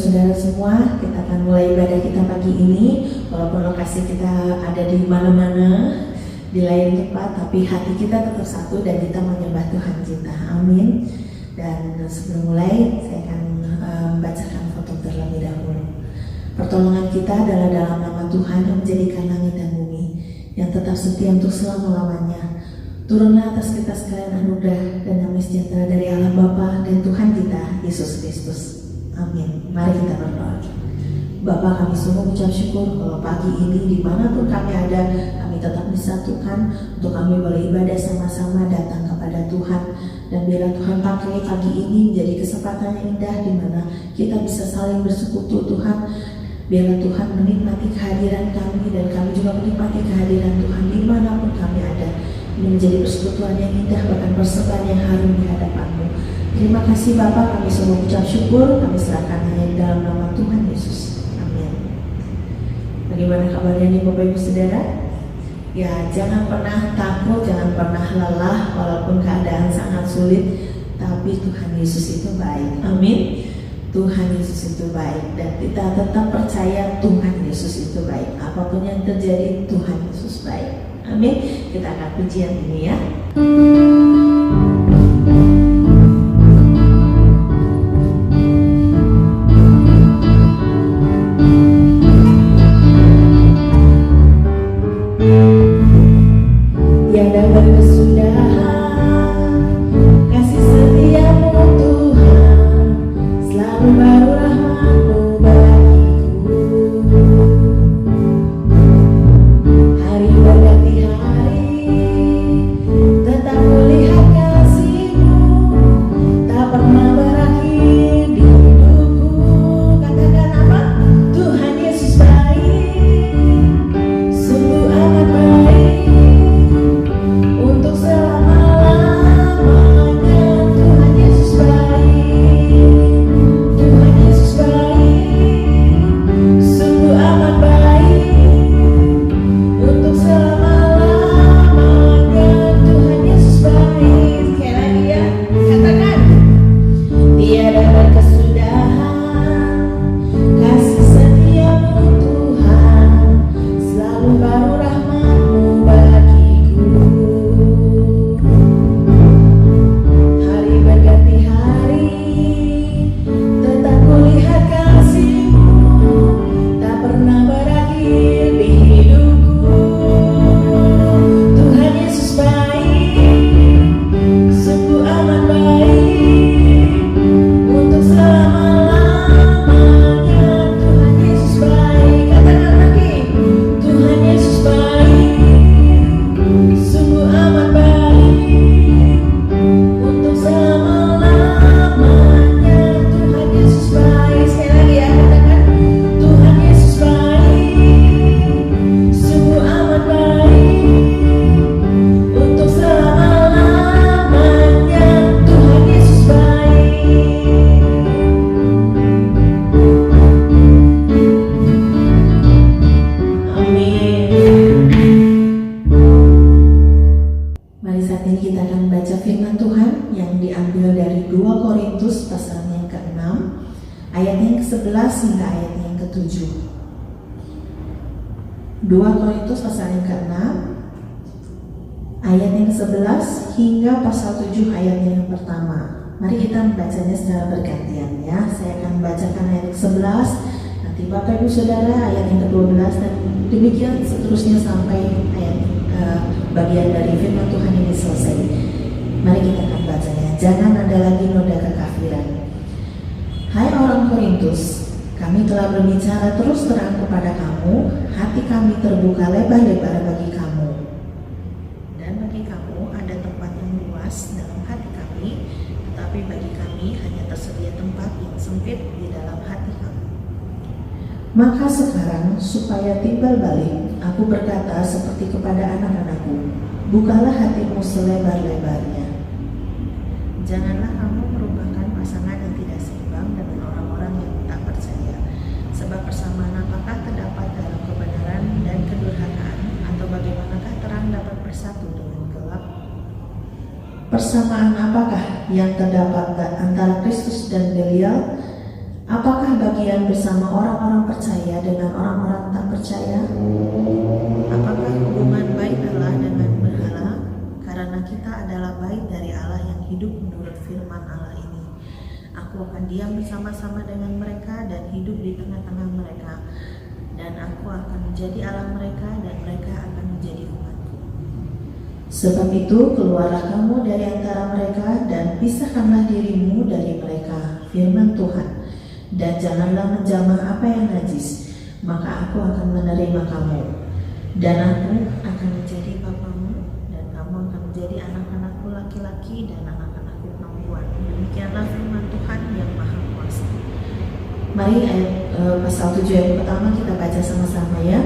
saudara semua, kita akan mulai ibadah kita pagi ini. Walaupun lokasi kita ada di mana-mana, di lain tempat, tapi hati kita tetap satu dan kita menyembah Tuhan kita. Amin. Dan sebelum mulai, saya akan membacakan foto terlebih dahulu. Pertolongan kita adalah dalam nama Tuhan yang menjadikan langit dan bumi, yang tetap setia untuk selama-lamanya. Turunlah atas kita sekalian anugerah dan damai sejahtera dari Allah Bapa dan Tuhan kita, Yesus Kristus. Amin. Mari kita berdoa. Bapa, kami sungguh mengucap syukur kalau pagi ini dimanapun kami ada, kami tetap disatukan untuk kami boleh ibadah sama-sama datang kepada Tuhan. Dan biarlah Tuhan pakai pagi ini menjadi kesempatan yang indah di mana kita bisa saling bersekutu Tuhan. Biarlah Tuhan menikmati kehadiran kami dan kami juga menikmati kehadiran Tuhan dimanapun kami ada. Ini menjadi persekutuan yang indah, bahkan persembahan yang harum di hadapan-Mu. Terima kasih Bapa, kami semua ucap syukur, kami serahkan hanya di dalam nama Tuhan Yesus. Amin. Bagaimana kabarnya nih Bapak Ibu Saudara? Ya, jangan pernah takut, jangan pernah lelah walaupun keadaan sangat sulit, tapi Tuhan Yesus itu baik. Amin. Tuhan Yesus itu baik dan kita tetap percaya Tuhan Yesus itu baik. Apapun yang terjadi, Tuhan Yesus baik. Amin. Kita akan pujian ini ya. Tiada berkesudahan kasih setiamu Tuhan, selalu baru rahmat-Mu bagiku. Hari berganti hari, tetap kulihat kasih-Mu, tak pernah berakhir di hidupku. Katakan apa? Tuhan Yesus baik, sungguh amat baik. Untuk selama-lamanya Tuhan Yesus baik, Tuhan Yesus baik, sungguh amat baik. Untuk selama-lamanya Tuhan Yesus baik. Sekali lagi ya, katakan. Tiada berkesudahan kasih setiamu Tuhan, selalu baru rahmat-Mu bagiku. Hari berganti hari, tetap kulihat kasih-Mu, tak pernah berakhir di hidupku. Tuhan Yesus baik, sungguh amat baik. Untuk selama-lamanya Tuhan Yesus baik. Katakan lagi. Tuhan Yesus baik, sungguh amat baik. Untuk selama-lamanya Tuhan Yesus baik. Sekali lagi ya, katakan. Tuhan Yesus baik, sungguh amat baik. Untuk selama-lamanya Tuhan Yesus baik. Amin. Mari saat ini kita akan membaca firman Tuhan yang diambil dari 2 Korintus pasal yang ke-6 ayat yang ke-11 hingga ayat yang ke-7. 2 Korintus pasal yang ke-6 ayat yang ke-11 hingga pasal 7 ayat yang pertama. Mari kita membacanya secara bergantian ya. Saya akan membacakan ayat ke-11, nanti Bapak Ibu Saudara ayat yang ke-12 dan demikian seterusnya sampai ayat bagian dari firman Tuhan ini selesai. Mari kita akan bacanya. Jangan ada lagi noda kekafiran. Hai orang Korintus, kami telah berbicara terus terang kepada kamu, hati kami terbuka lebar-lebar bagi kamu. Dan bagi kamu ada tempat yang luas dalam hati kami, tetapi bagi kami hanya tersedia tempat yang sempit di dalam hati kamu. Maka sekarang supaya timbal balik, aku berkata seperti kepada anak-anakku, bukalah hatimu selebar-lebarnya. Janganlah kamu merupakan pasangan yang tidak seimbang dengan orang-orang yang tak percaya. Sebab persamaan apakah terdapat dalam kebenaran dan kedurhakaan, atau bagaimanakah terang dapat bersatu dengan gelap? Persamaan apakah yang terdapat antara Kristus dan Belial? Apakah bagian bersama orang-orang percaya dengan orang-orang tak percaya? Apakah hubungan baik Allah dengan berhala? Karena kita adalah baik dari Allah yang hidup menurut firman Allah ini. Aku akan diam bersama-sama dengan mereka dan hidup di tengah-tengah mereka. Dan aku akan menjadi Allah mereka dan mereka akan menjadi umatku. Sebab itu keluarlah kamu dari antara mereka dan pisahkanlah dirimu dari mereka, firman Tuhan. Dan janganlah menjamah apa yang najis, maka aku akan menerima kamu. Dan aku akan menjadi bapamu, dan kamu akan menjadi anak-anakku laki-laki dan anak-anakku perempuan. Demikianlah firman Tuhan yang Maha Kuasa. Mari ayat pasal 7 yang pertama kita baca sama-sama ya.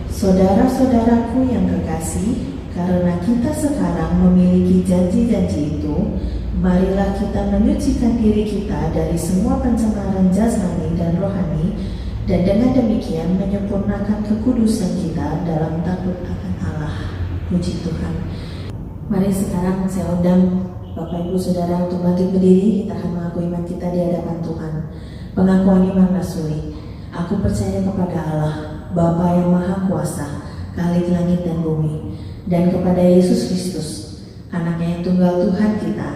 Saudara-saudaraku yang kekasih, karena kita sekarang memiliki janji-janji itu, marilah kita menyucikan diri kita dari semua pencemaran jasmani dan rohani, dan dengan demikian menyempurnakan kekudusan kita dalam takut akan Allah. Puji Tuhan. Mari sekarang saya undang Bapak Ibu Saudara untuk bangkit berdiri. Kita akan mengaku iman kita di hadapan Tuhan. Pengakuan iman rasuli. Aku percaya kepada Allah, Bapa yang Maha Kuasa, Khalik langit dan bumi, dan kepada Yesus Kristus, Anaknya yang tunggal Tuhan kita,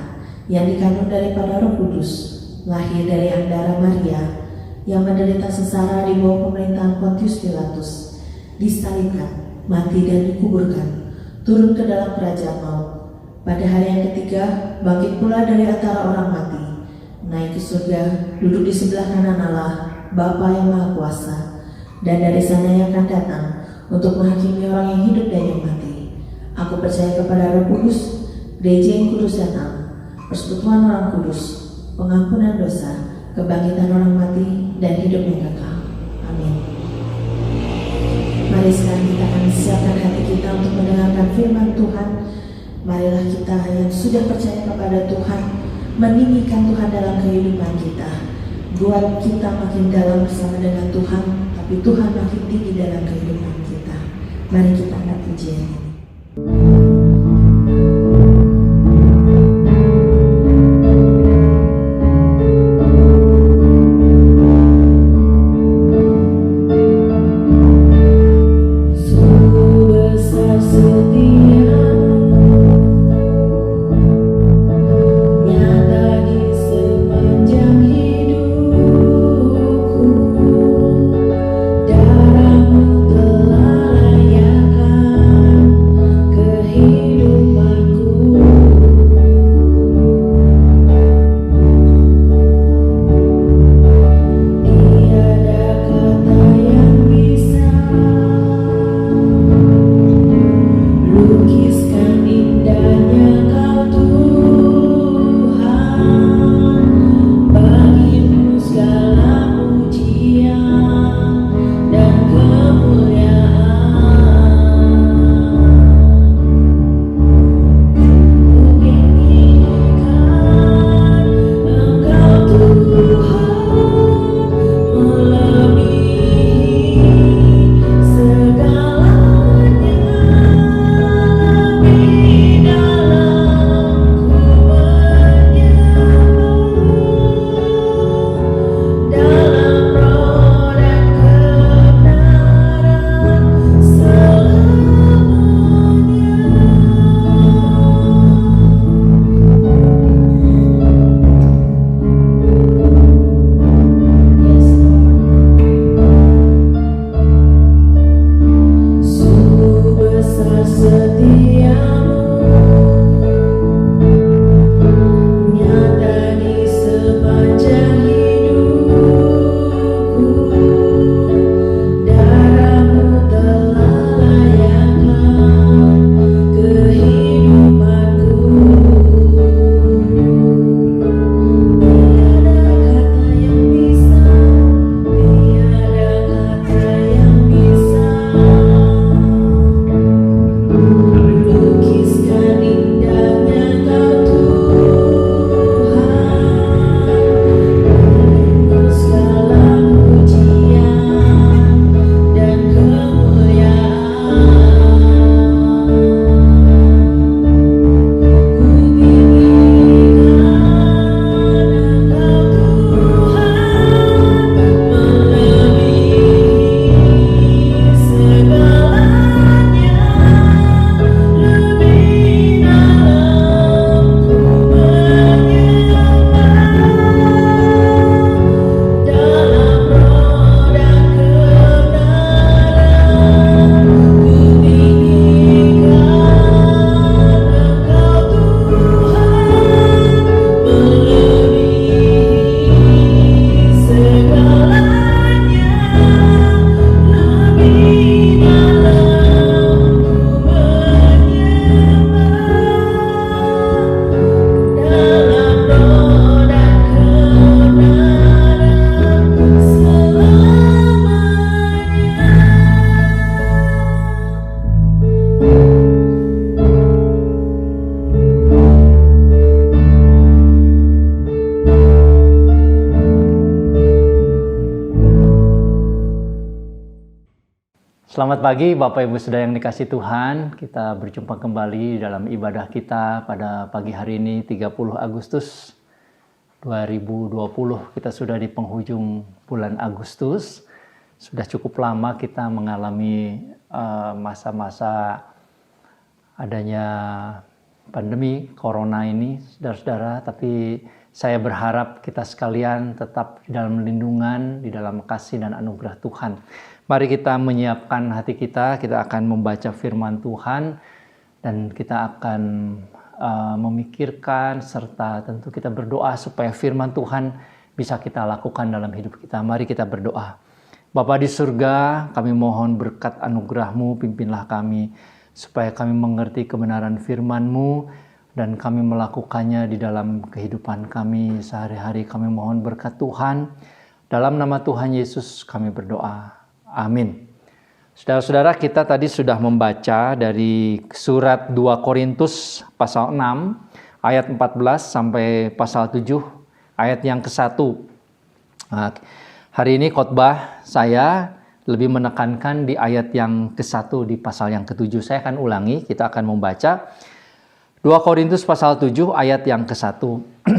yang dikandung daripada Roh Kudus, lahir dari Andara Maria, yang menderita sengsara di bawah pemerintahan Pontius Pilatus, disalibkan, mati dan dikuburkan, turun ke dalam kerajaan maut. Pada hari yang ketiga, bangkit pula dari antara orang mati, naik ke surga, duduk di sebelah kanan Allah, Bapa yang Maha Kuasa, dan dari sana yang akan datang untuk menghakimi orang yang hidup dan yang mati. Aku percaya kepada Roh Kudus, gereja yang kudus dan am, persekutuan orang kudus, pengampunan dosa, kebangkitan orang mati, dan hidup yang kekal. Amin. Mari sekarang kita akan siapkan hati kita untuk mendengarkan firman Tuhan. Marilah kita yang sudah percaya kepada Tuhan meninggikan Tuhan dalam kehidupan kita. Buat kita makin dalam bersama dengan Tuhan, tapi Tuhan makin tinggi dalam kehidupan kita. Mari kita angkat pujian ini. Darahmu telah layakan Selamat pagi Bapak Ibu Saudara yang dikasihi Tuhan. Kita berjumpa kembali dalam ibadah kita pada pagi hari ini 30 Agustus 2020. Kita sudah di penghujung bulan Agustus. Sudah cukup lama kita mengalami masa-masa adanya pandemi Corona ini, saudara-saudara. Tapi saya berharap kita sekalian tetap di dalam lindungan, di dalam kasih dan anugerah Tuhan. Mari kita menyiapkan hati kita akan membaca firman Tuhan dan kita akan memikirkan serta tentu kita berdoa supaya firman Tuhan bisa kita lakukan dalam hidup kita. Mari kita berdoa. Bapa di surga, kami mohon berkat anugerah-Mu, pimpinlah kami supaya kami mengerti kebenaran firman-Mu dan kami melakukannya di dalam kehidupan kami sehari-hari. Kami mohon berkat Tuhan. Dalam nama Tuhan Yesus kami berdoa. Amin. Saudara-saudara, kita tadi sudah membaca dari surat 2 Korintus pasal 6 ayat 14 sampai pasal 7 ayat yang ke-1. Nah, hari ini khotbah saya lebih menekankan di ayat yang ke-1 di pasal yang ke-7. Saya akan ulangi, kita akan membaca 2 Korintus pasal 7 ayat yang ke-1.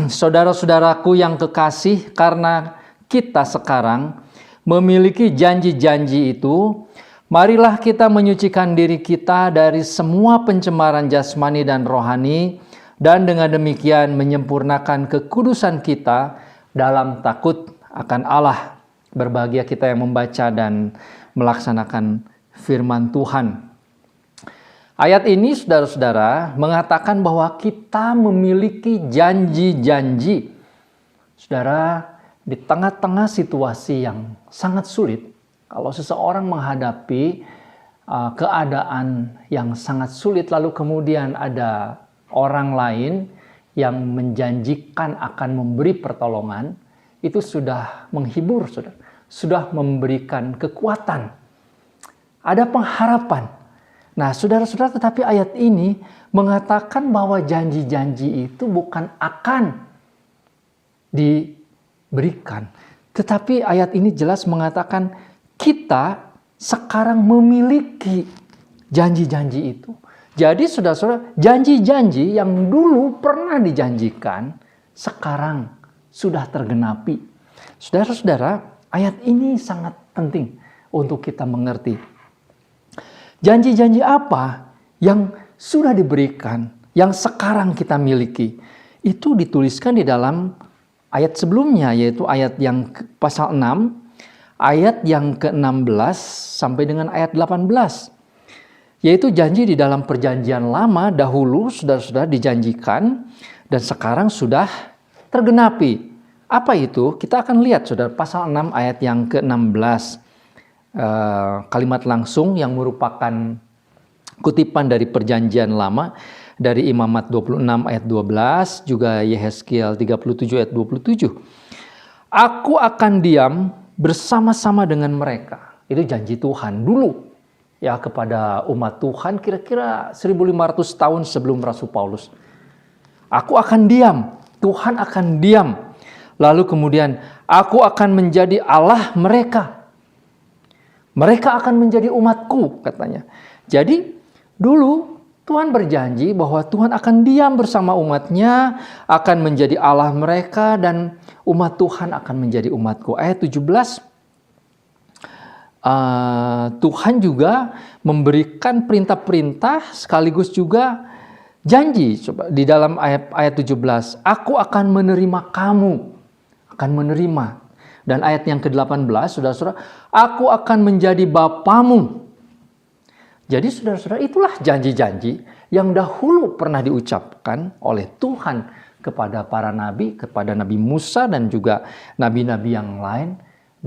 Saudara-saudaraku yang kekasih, karena kita sekarang memiliki janji-janji itu, marilah kita menyucikan diri kita dari semua pencemaran jasmani dan rohani, dan dengan demikian menyempurnakan kekudusan kita dalam takut akan Allah. Berbahagia kita yang membaca dan melaksanakan firman Tuhan. Ayat ini, saudara-saudara, mengatakan bahwa kita memiliki janji-janji. Saudara, di tengah-tengah situasi yang sangat sulit, kalau seseorang menghadapi keadaan yang sangat sulit, lalu kemudian ada orang lain yang menjanjikan akan memberi pertolongan, itu sudah menghibur, sudah memberikan kekuatan. Ada pengharapan. Nah, saudara-saudara, tetapi ayat ini mengatakan bahwa janji-janji itu bukan akan diberikan. Tetapi ayat ini jelas mengatakan kita sekarang memiliki janji-janji itu. Jadi saudara-saudara, janji-janji yang dulu pernah dijanjikan sekarang sudah tergenapi. Saudara-saudara, ayat ini sangat penting untuk kita mengerti. Janji-janji apa yang sudah diberikan, yang sekarang kita miliki, itu dituliskan di dalam ayat sebelumnya, yaitu ayat yang pasal 6, ayat yang ke-16 sampai dengan ayat 18. Yaitu janji di dalam perjanjian lama dahulu saudara-saudara dijanjikan dan sekarang sudah tergenapi. Apa itu? Kita akan lihat saudara, pasal 6 ayat yang ke-16. Kalimat langsung yang merupakan kutipan dari perjanjian lama, dari Imamat 26 ayat 12, juga Yehezkiel 37 ayat 27. Aku akan diam bersama-sama dengan mereka. Itu janji Tuhan dulu ya kepada umat Tuhan kira-kira 1500 tahun sebelum Rasul Paulus. Aku akan diam, Tuhan akan diam. Lalu kemudian aku akan menjadi Allah mereka. Mereka akan menjadi umatku, katanya. Jadi dulu Tuhan berjanji bahwa Tuhan akan diam bersama umatnya, akan menjadi Allah mereka, dan umat Tuhan akan menjadi umatku. Ayat 17, Tuhan juga memberikan perintah-perintah sekaligus juga janji. Coba di dalam ayat 17, aku akan menerima kamu, akan menerima. Dan ayat yang ke-18, saudara-saudara, aku akan menjadi bapamu. Jadi saudara-saudara, itulah janji-janji yang dahulu pernah diucapkan oleh Tuhan kepada para nabi, kepada Nabi Musa dan juga nabi-nabi yang lain.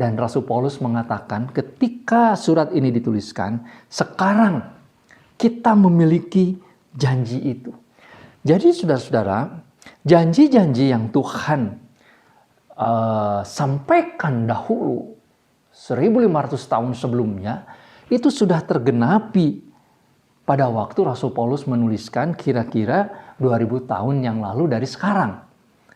Dan Rasul Paulus mengatakan ketika surat ini dituliskan, sekarang kita memiliki janji itu. Jadi saudara-saudara, janji-janji yang Tuhan sampaikan dahulu 1500 tahun sebelumnya itu sudah tergenapi pada waktu Rasul Paulus menuliskan kira-kira 2000 tahun yang lalu dari sekarang.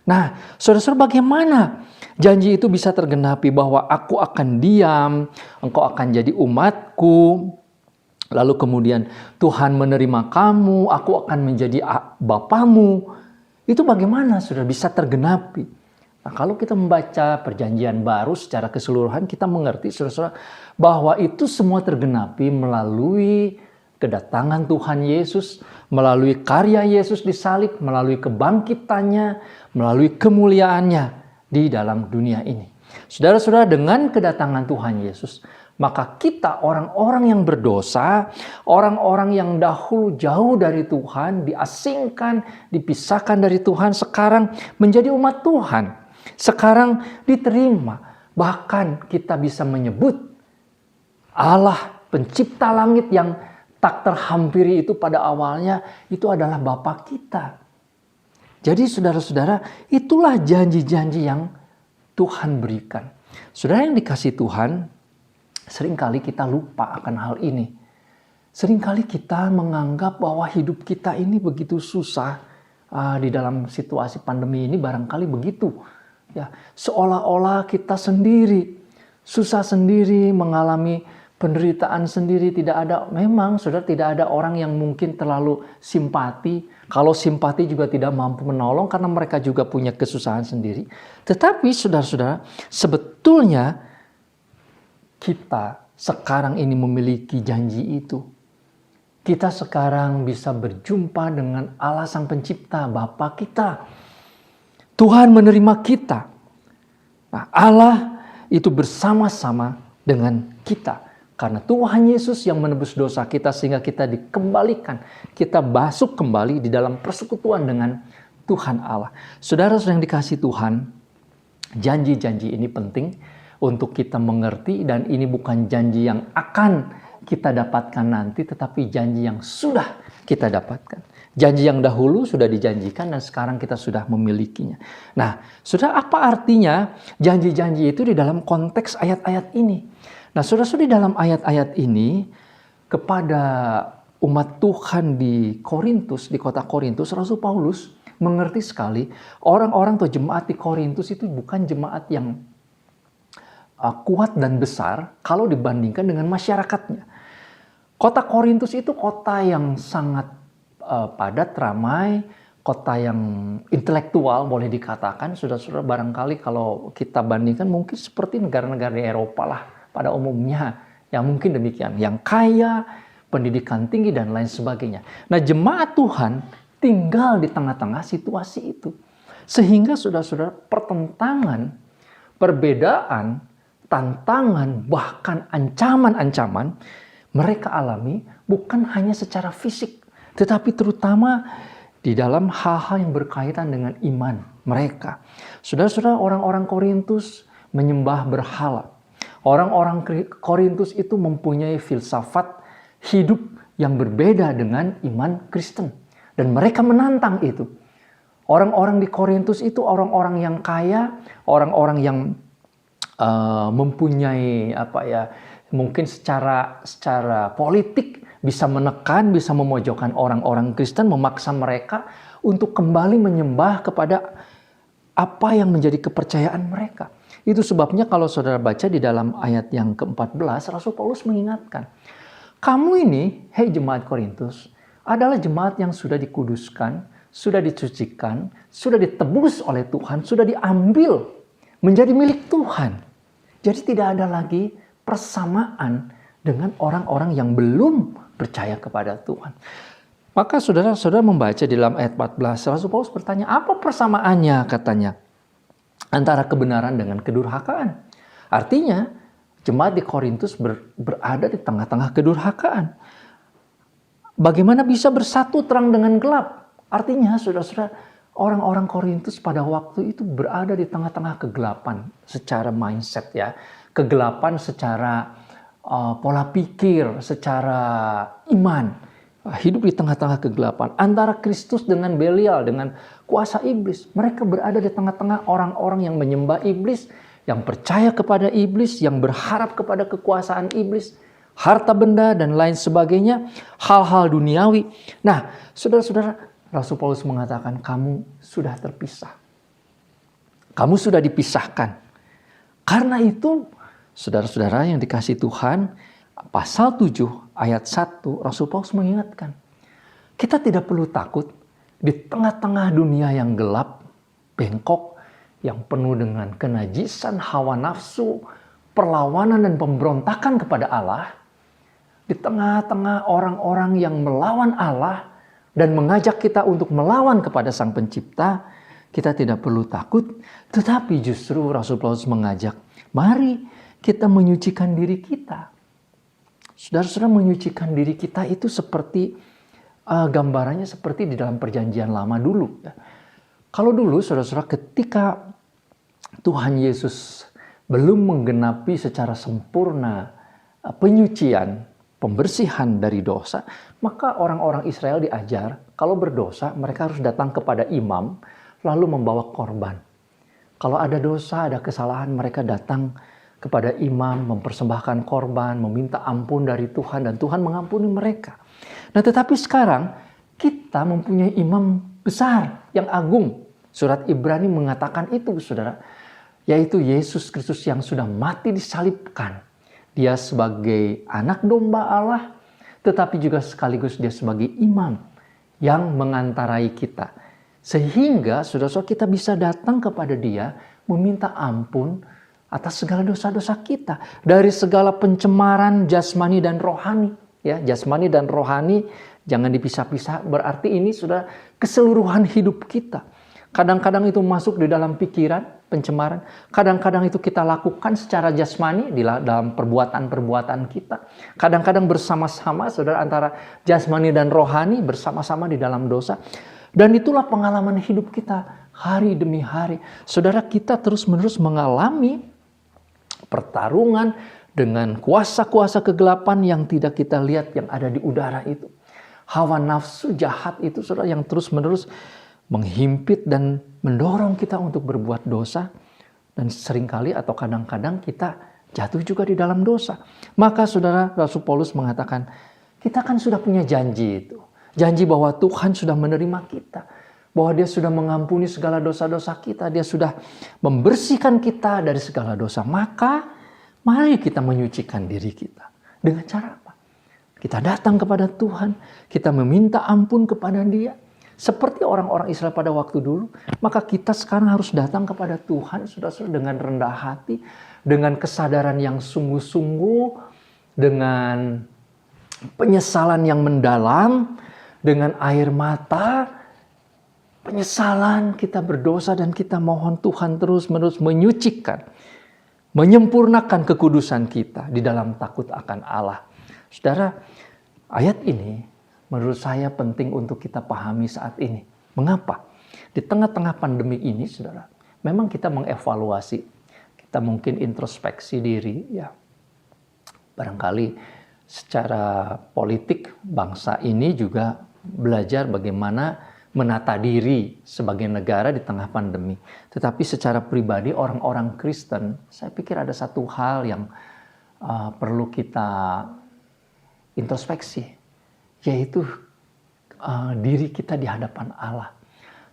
Nah, saudara-saudara, bagaimana janji itu bisa tergenapi bahwa aku akan diam, engkau akan jadi umatku, lalu kemudian Tuhan menerima kamu, aku akan menjadi bapamu. Itu bagaimana saudara bisa tergenapi? Nah, kalau kita membaca perjanjian baru secara keseluruhan, kita mengerti saudara-saudara bahwa itu semua tergenapi melalui kedatangan Tuhan Yesus, melalui karya Yesus di salib, melalui kebangkitannya, melalui kemuliaannya di dalam dunia ini. Saudara-saudara, dengan kedatangan Tuhan Yesus, maka kita orang-orang yang berdosa, orang-orang yang dahulu jauh dari Tuhan, diasingkan, dipisahkan dari Tuhan, sekarang menjadi umat Tuhan. Sekarang diterima. Bahkan kita bisa menyebut Allah pencipta langit yang tak terhampiri itu pada awalnya itu adalah Bapa kita. Jadi saudara-saudara, itulah janji-janji yang Tuhan berikan. Saudara yang dikasihi Tuhan, seringkali kita lupa akan hal ini. Seringkali kita menganggap bahwa hidup kita ini begitu susah di dalam situasi pandemi ini, barangkali begitu. Ya, seolah-olah kita sendiri, susah sendiri, mengalami penderitaan sendiri, memang saudara tidak ada orang yang mungkin terlalu simpati. Kalau simpati juga tidak mampu menolong karena mereka juga punya kesusahan sendiri. Tetapi saudara-saudara, sebetulnya kita sekarang ini memiliki janji itu. Kita sekarang bisa berjumpa dengan Allah Sang Pencipta, Bapa kita. Tuhan menerima kita. Nah, Allah itu bersama-sama dengan kita. Karena Tuhan Yesus yang menebus dosa kita sehingga kita dikembalikan. Kita masuk kembali di dalam persekutuan dengan Tuhan Allah. Saudara-saudara yang dikasihi Tuhan, janji-janji ini penting untuk kita mengerti, dan ini bukan janji yang akan kita dapatkan nanti, tetapi janji yang sudah kita dapatkan. Janji yang dahulu sudah dijanjikan dan sekarang kita sudah memilikinya. Nah, saudara, apa artinya janji-janji itu di dalam konteks ayat-ayat ini? Nah, saudara-saudara, di dalam ayat-ayat ini kepada umat Tuhan di Korintus, di kota Korintus, Rasul Paulus mengerti sekali orang-orang atau jemaat di Korintus itu bukan jemaat yang kuat dan besar kalau dibandingkan dengan masyarakatnya. Kota Korintus itu kota yang sangat padat, ramai, kota yang intelektual boleh dikatakan. Saudara-saudara, barangkali kalau kita bandingkan mungkin seperti negara-negara di Eropa lah pada umumnya. Yang mungkin demikian, yang kaya, pendidikan tinggi dan lain sebagainya. Nah, jemaat Tuhan tinggal di tengah-tengah situasi itu. Sehingga saudara-saudara, pertentangan, perbedaan, tantangan, bahkan ancaman-ancaman mereka alami bukan hanya secara fisik, tetapi terutama di dalam hal-hal yang berkaitan dengan iman mereka. Saudara-saudara, orang-orang Korintus menyembah berhala. Orang-orang Korintus itu mempunyai filsafat hidup yang berbeda dengan iman Kristen. Dan mereka menantang itu. Orang-orang di Korintus itu orang-orang yang kaya, orang-orang yang mempunyai mungkin secara politik bisa menekan, bisa memojokkan orang-orang Kristen, memaksa mereka untuk kembali menyembah kepada apa yang menjadi kepercayaan mereka. Itu sebabnya kalau saudara baca di dalam ayat yang ke-14, Rasul Paulus mengingatkan, kamu ini, hei jemaat Korintus, adalah jemaat yang sudah dikuduskan, sudah dicucikan, sudah ditebus oleh Tuhan, sudah diambil menjadi milik Tuhan. Jadi tidak ada lagi persamaan dengan orang-orang yang belum percaya kepada Tuhan. Maka saudara-saudara membaca di dalam ayat 14, Rasul Paulus bertanya, apa persamaannya katanya antara kebenaran dengan kedurhakaan? Artinya, jemaat di Korintus berada di tengah-tengah kedurhakaan. Bagaimana bisa bersatu terang dengan gelap? Artinya, saudara-saudara, orang-orang Korintus pada waktu itu berada di tengah-tengah kegelapan secara mindset ya. kegelapan secara pola pikir, secara iman. Hidup di tengah-tengah kegelapan. Antara Kristus dengan Belial, dengan kuasa iblis. Mereka berada di tengah-tengah orang-orang yang menyembah iblis, yang percaya kepada iblis, yang berharap kepada kekuasaan iblis, harta benda dan lain sebagainya, hal-hal duniawi. Nah, saudara-saudara, Rasul Paulus mengatakan kamu sudah terpisah. Kamu sudah dipisahkan. Karena itu, saudara-saudara yang dikasihi Tuhan, pasal 7 ayat 1, Rasul Paulus mengingatkan, kita tidak perlu takut di tengah-tengah dunia yang gelap, bengkok, yang penuh dengan kenajisan, hawa nafsu, perlawanan dan pemberontakan kepada Allah, di tengah-tengah orang-orang yang melawan Allah dan mengajak kita untuk melawan kepada Sang Pencipta, kita tidak perlu takut, tetapi justru Rasul Paulus mengajak, mari kita menyucikan diri kita. Saudara-saudara, menyucikan diri kita itu seperti gambarannya seperti di dalam perjanjian lama dulu. Kalau dulu saudara-saudara ketika Tuhan Yesus belum menggenapi secara sempurna penyucian, pembersihan dari dosa, maka orang-orang Israel diajar kalau berdosa mereka harus datang kepada imam lalu membawa korban. Kalau ada dosa, ada kesalahan, mereka datang kepada imam, mempersembahkan korban, meminta ampun dari Tuhan, dan Tuhan mengampuni mereka. Nah, tetapi sekarang kita mempunyai imam besar yang agung. Surat Ibrani mengatakan itu, saudara, yaitu Yesus Kristus yang sudah mati disalibkan. Dia sebagai anak domba Allah, tetapi juga sekaligus dia sebagai imam yang mengantarai kita. Sehingga saudara-saudara kita bisa datang kepada dia, meminta ampun atas segala dosa-dosa kita, dari segala pencemaran jasmani dan rohani. Ya, jasmani dan rohani jangan dipisah-pisah, berarti ini sudah keseluruhan hidup kita. Kadang-kadang itu masuk di dalam pikiran, pencemaran. Kadang-kadang itu kita lakukan secara jasmani di dalam perbuatan-perbuatan kita. Kadang-kadang bersama-sama, saudara, antara jasmani dan rohani bersama-sama di dalam dosa. Dan itulah pengalaman hidup kita hari demi hari. Saudara, kita terus-menerus mengalami pertarungan dengan kuasa-kuasa kegelapan yang tidak kita lihat yang ada di udara itu. Hawa nafsu jahat itu, saudara, yang terus-menerus menghimpit dan mendorong kita untuk berbuat dosa. Dan seringkali atau kadang-kadang kita jatuh juga di dalam dosa. Maka saudara, Rasul Paulus mengatakan, kita kan sudah punya janji itu. Janji bahwa Tuhan sudah menerima kita. Bahwa dia sudah mengampuni segala dosa-dosa kita. Dia sudah membersihkan kita dari segala dosa. Maka mari kita menyucikan diri kita. Dengan cara apa? Kita datang kepada Tuhan. Kita meminta ampun kepada dia. Seperti orang-orang Israel pada waktu dulu. Maka kita sekarang harus datang kepada Tuhan. Saudara-saudara, dengan rendah hati. Dengan kesadaran yang sungguh-sungguh. Dengan penyesalan yang mendalam. Dengan air mata. Penyesalan kita berdosa dan kita mohon Tuhan terus-menerus menyucikan, menyempurnakan kekudusan kita di dalam takut akan Allah. Saudara, ayat ini menurut saya penting untuk kita pahami saat ini. Mengapa? Di tengah-tengah pandemi ini, saudara, memang kita mengevaluasi, kita mungkin introspeksi diri, ya. Barangkali secara politik bangsa ini juga belajar bagaimana menata diri sebagai negara di tengah pandemi. Tetapi secara pribadi orang-orang Kristen, saya pikir ada satu hal yang perlu kita introspeksi, yaitu diri kita di hadapan Allah.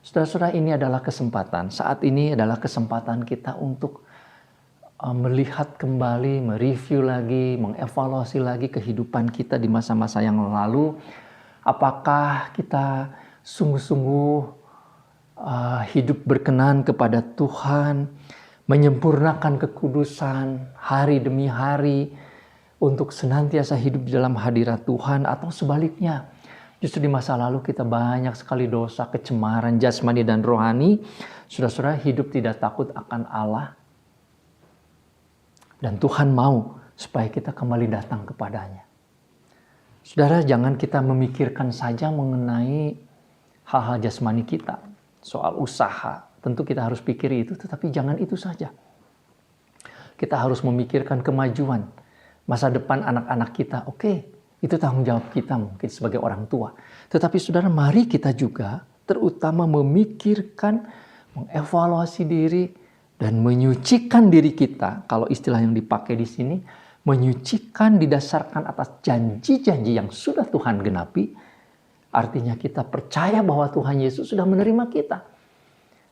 Saudara-saudara, ini adalah kesempatan. Saat ini adalah kesempatan kita untuk melihat kembali, mereview lagi, mengevaluasi lagi kehidupan kita di masa-masa yang lalu. Apakah kita sungguh-sungguh hidup berkenan kepada Tuhan, menyempurnakan kekudusan hari demi hari untuk senantiasa hidup di dalam hadirat Tuhan, atau sebaliknya, justru di masa lalu kita banyak sekali dosa, kecemaran jasmani dan rohani. Saudara-saudara, hidup tidak takut akan Allah, dan Tuhan mau supaya kita kembali datang kepadanya. Saudara, jangan kita memikirkan saja mengenai hal-hal jasmani kita, soal usaha, tentu kita harus pikir itu, tetapi jangan itu saja. Kita harus memikirkan kemajuan, masa depan anak-anak kita. Oke, itu tanggung jawab kita mungkin sebagai orang tua. Tetapi saudara, mari kita juga terutama memikirkan, mengevaluasi diri, dan menyucikan diri kita. Kalau istilah yang dipakai di sini, menyucikan didasarkan atas janji-janji yang sudah Tuhan genapi. Artinya kita percaya bahwa Tuhan Yesus sudah menerima kita.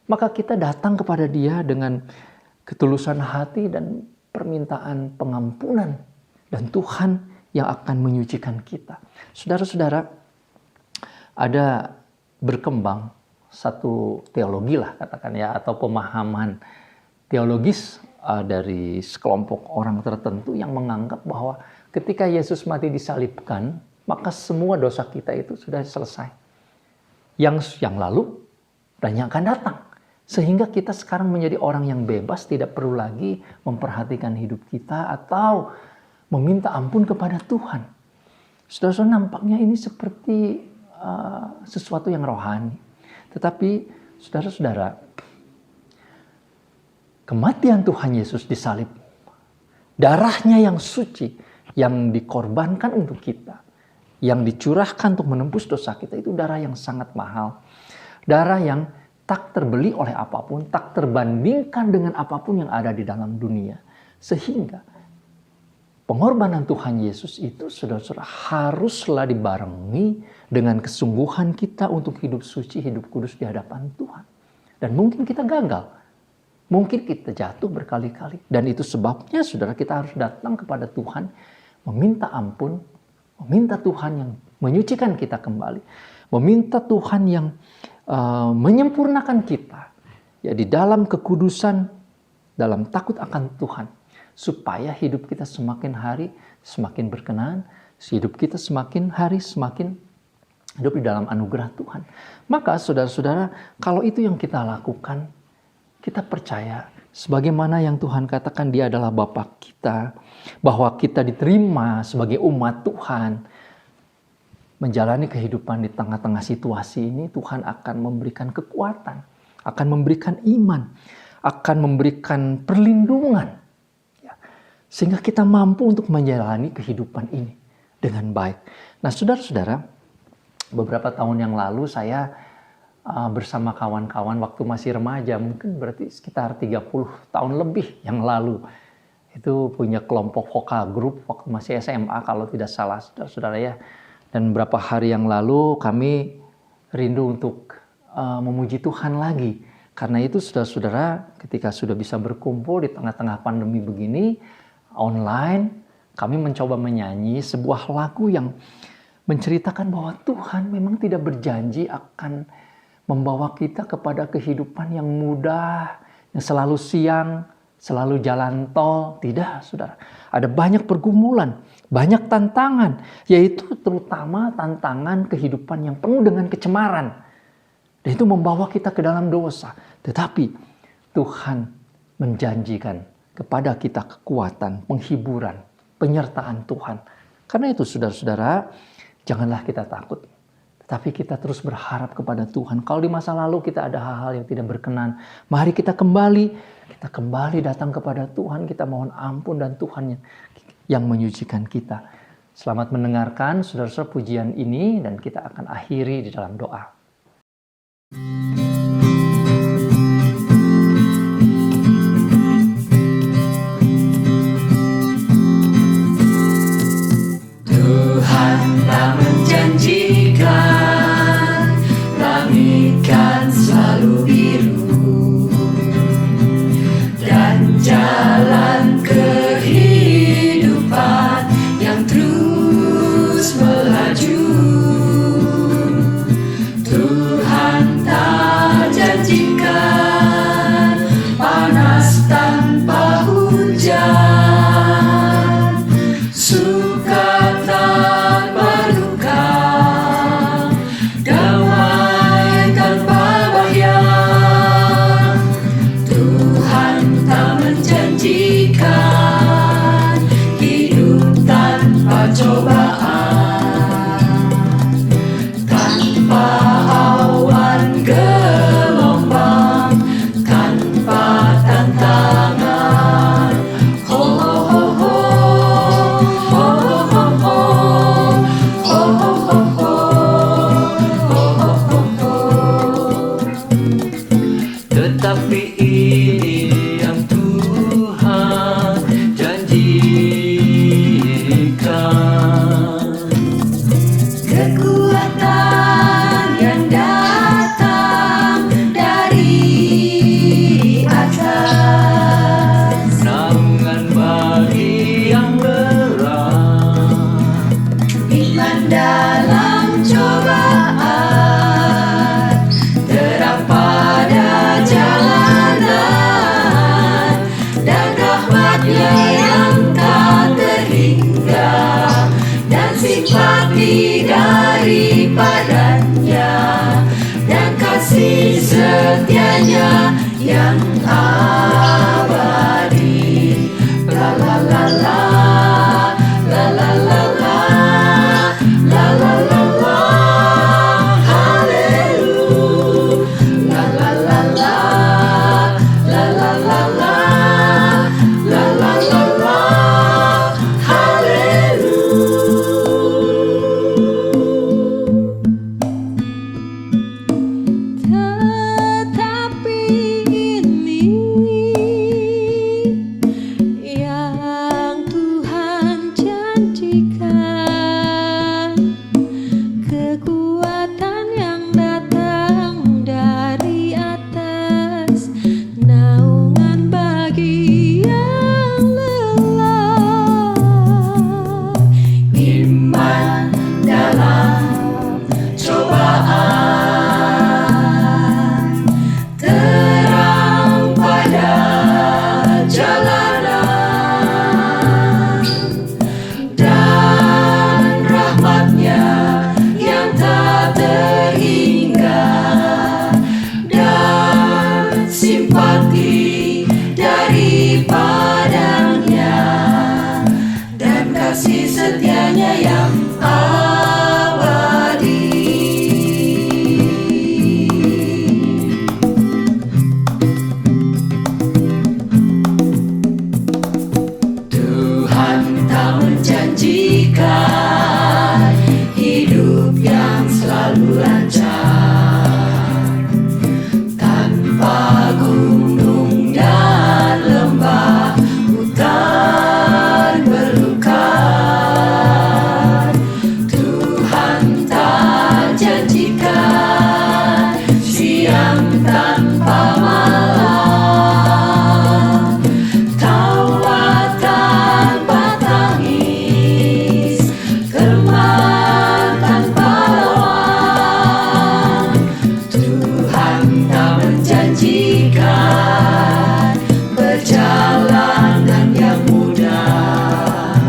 Maka kita datang kepada Dia dengan ketulusan hati dan permintaan pengampunan. Dan Tuhan yang akan menyucikan kita. Saudara-saudara, ada berkembang satu teologi lah katakan ya, atau pemahaman teologis dari sekelompok orang tertentu yang menganggap bahwa ketika Yesus mati disalibkan, maka semua dosa kita itu sudah selesai. Yang lalu dan yang akan datang. Sehingga kita sekarang menjadi orang yang bebas, tidak perlu lagi memperhatikan hidup kita atau meminta ampun kepada Tuhan. Saudara-saudara, nampaknya ini seperti sesuatu yang rohani. Tetapi saudara-saudara, kematian Tuhan Yesus disalib, darahnya yang suci, yang dikorbankan untuk kita, yang dicurahkan untuk menembus dosa kita, itu darah yang sangat mahal. Darah yang tak terbeli oleh apapun, tak terbandingkan dengan apapun yang ada di dalam dunia. Sehingga pengorbanan Tuhan Yesus itu saudara-saudara haruslah dibarengi dengan kesungguhan kita untuk hidup suci, hidup kudus di hadapan Tuhan. Dan mungkin kita gagal. Mungkin kita jatuh berkali-kali. Dan itu sebabnya saudara, kita harus datang kepada Tuhan, meminta ampun, meminta Tuhan yang menyucikan kita kembali. Meminta Tuhan yang menyempurnakan kita ya di dalam kekudusan, dalam takut akan Tuhan, supaya hidup kita semakin hari semakin berkenan, hidup kita semakin hari semakin hidup di dalam anugerah Tuhan. Maka saudara-saudara, kalau itu yang kita lakukan, kita percaya sebagaimana yang Tuhan katakan, Dia adalah Bapa kita, bahwa kita diterima sebagai umat Tuhan. Menjalani kehidupan di tengah-tengah situasi ini, Tuhan akan memberikan kekuatan, akan memberikan iman, akan memberikan perlindungan. Ya, sehingga kita mampu untuk menjalani kehidupan ini dengan baik. Nah saudara-saudara, beberapa tahun yang lalu saya bersama kawan-kawan waktu masih remaja, mungkin berarti sekitar 30 tahun lebih yang lalu, itu punya kelompok vokal grup waktu masih SMA kalau tidak salah saudara-saudara ya. Dan beberapa hari yang lalu kami rindu untuk memuji Tuhan lagi. Karena itu saudara-saudara, ketika sudah bisa berkumpul di tengah-tengah pandemi begini, online, kami mencoba menyanyi sebuah lagu yang menceritakan bahwa Tuhan memang tidak berjanji akan membawa kita kepada kehidupan yang mudah, yang selalu siang, selalu jalan tol. Tidak, saudara. Ada banyak pergumulan, banyak tantangan, yaitu terutama tantangan kehidupan yang penuh dengan kecemaran. Dan itu membawa kita ke dalam dosa. Tetapi Tuhan menjanjikan kepada kita kekuatan, penghiburan, penyertaan Tuhan. Karena itu saudara-saudara, janganlah kita takut. Tapi kita terus berharap kepada Tuhan. Kalau di masa lalu kita ada hal-hal yang tidak berkenan, mari kita kembali datang kepada Tuhan. Kita mohon ampun dan Tuhan yang menyucikan kita. Selamat mendengarkan saudara-saudara pujian ini dan kita akan akhiri di dalam doa. Tuhan telah menjanjikan langit kan selalu biru dan jalan kehidupan yang terus melaju. Tuhan tak janjikan panas tanpa hujan, suka tanpa duka. yang abadi. La la la la, la la la la, la la la la, haleluya. La la la la, la la la la, la la la la, Tetapi ini yang Tuhan janjikan, kekuatan yang datang dari atas, naungan bagi yang lelah. iman dalam cobaan, terang pada jalanan, dan rahmat-Nya yang tak terhingga, dan simpati daripadanya, dan kasih setia-Nya yang abadi. Tuhan tak menjanjikan hidup yang selalu lancar, tanpa gunung dan lembah, hutan belukar. Tuhan tak janjikan siang tanpa malam, tawa tanpa tangis, kelemahan tanpa lawan. Tuhan tak menjanjikan perjalanan yang mudah,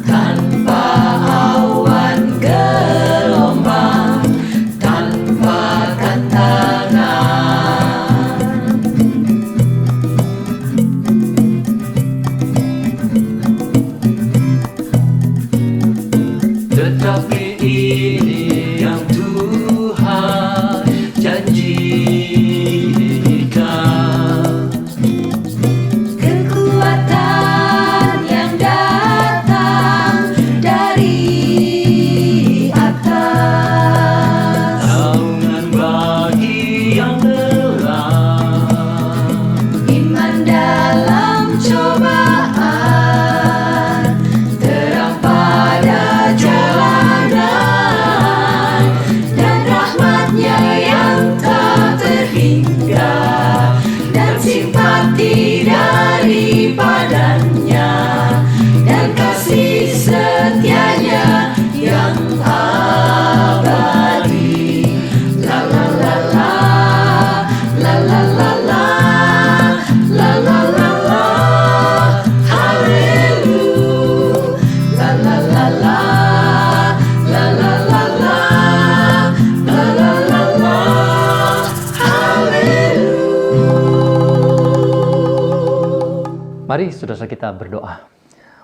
tanpa awan gelombang, tanpa tantangan. Tetapi ini yang Tuhan janjikan, kekuatan yang datang dari atas, naungan bagi yang lelah, iman dalam cobaan, terang pada jalanan, dan rahmat-Nya yang tak terhingga, dan simpati daripadanya, dan kasih setia-Nya yang abadi. La la la la, la la la la, la la la la, haleluya. La la la la, la la la la, la la la la, haleluya. Mari saudara kita berdoa.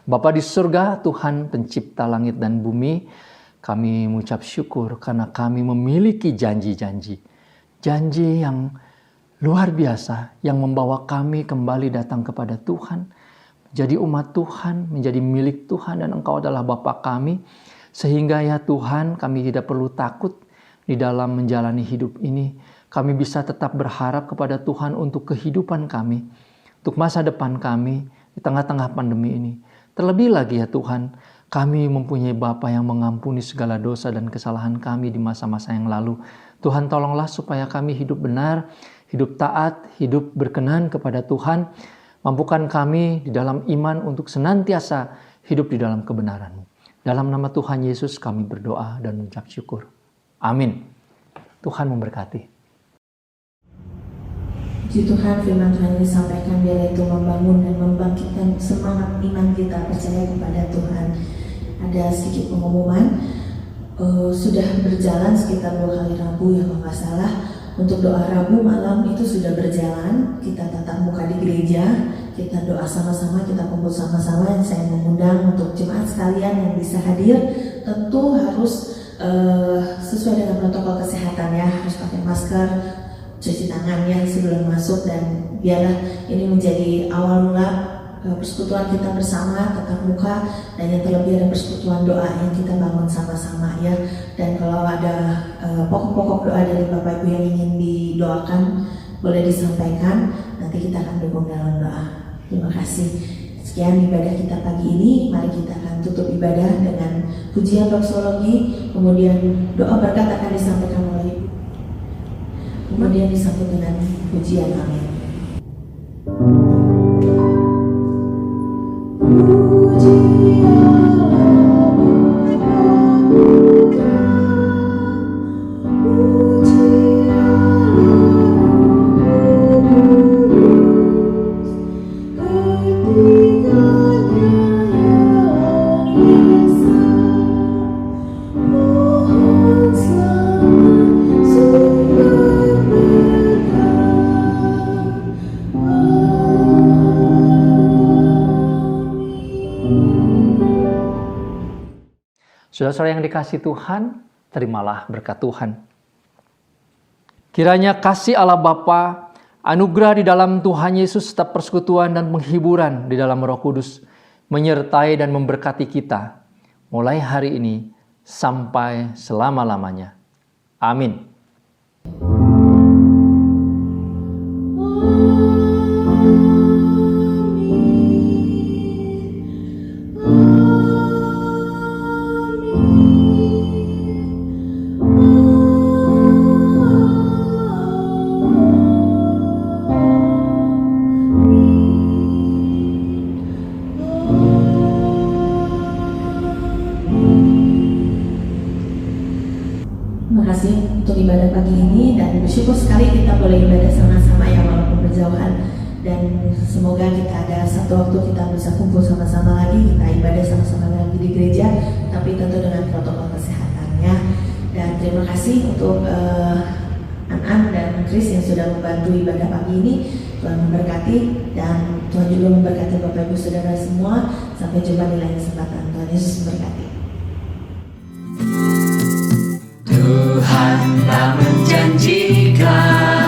Bapa di surga, Tuhan pencipta langit dan bumi, kami mengucap syukur karena kami memiliki janji-janji. Janji yang luar biasa yang membawa kami kembali datang kepada Tuhan, menjadi umat Tuhan, menjadi milik Tuhan, dan Engkau adalah Bapa kami. Sehingga ya Tuhan, kami tidak perlu takut di dalam menjalani hidup ini. Kami bisa tetap berharap kepada Tuhan untuk kehidupan kami, untuk masa depan kami di tengah-tengah pandemi ini. Terlebih lagi ya Tuhan, kami mempunyai Bapa yang mengampuni segala dosa dan kesalahan kami di masa-masa yang lalu. Tuhan tolonglah supaya kami hidup benar, hidup taat, hidup berkenan kepada Tuhan. Mampukan kami di dalam iman untuk senantiasa hidup di dalam kebenaran. Dalam nama Tuhan Yesus kami berdoa dan mengucap syukur. Amin. Tuhan memberkati. Puji Tuhan, firman Tuhan yang disampaikan biar itu membangun dan membangkitkan semangat iman kita percaya kepada Tuhan. Ada sedikit pengumuman, sudah berjalan sekitar 2 kali Rabu ya kalau nggak salah, Untuk doa Rabu malam itu sudah berjalan, kita tatap muka di gereja, kita doa sama-sama, kita kumpul sama-sama. Saya mengundang untuk jemaat sekalian yang bisa hadir, tentu harus sesuai dengan protokol kesehatan ya, harus pakai masker, cuci tangan ya sebelum masuk, dan biarlah ini menjadi awal mula persekutuan kita bersama, tatap muka, dan yang terlebih ada persekutuan doa yang kita bangun sama-sama ya. Dan kalau ada pokok-pokok doa dari Bapak Ibu yang ingin didoakan, boleh disampaikan, nanti kita akan dukung dalam doa. Terima kasih. Sekian ibadah kita pagi ini, mari kita akan tutup ibadah dengan pujian doksologi, kemudian doa berkat akan disampaikan oleh Ibu, kemudian disambut dengan pujian amin. Saudara-saudara yang dikasihi Tuhan, terimalah berkat Tuhan. Kiranya kasih Allah Bapa, anugerah di dalam Tuhan Yesus, tetap persekutuan dan penghiburan di dalam Roh Kudus menyertai dan memberkati kita mulai hari ini sampai selama-lamanya. Amin. Terima kasih untuk ibadah pagi ini, dan bersyukur sekali kita boleh ibadah sama-sama ya walaupun berjauhan, dan semoga kita ada satu waktu kita bisa kumpul sama-sama lagi, kita ibadah sama-sama lagi di gereja, tapi tentu dengan protokol kesehatannya. Dan terima kasih untuk An dan Chris yang sudah membantu ibadah pagi ini. Tuhan memberkati, dan Tuhan juga memberkati Bapak Ibu Saudara semua. Sampai jumpa di lain kesempatan. Tuhan Yesus memberkati. Tuhan tak menjanjikan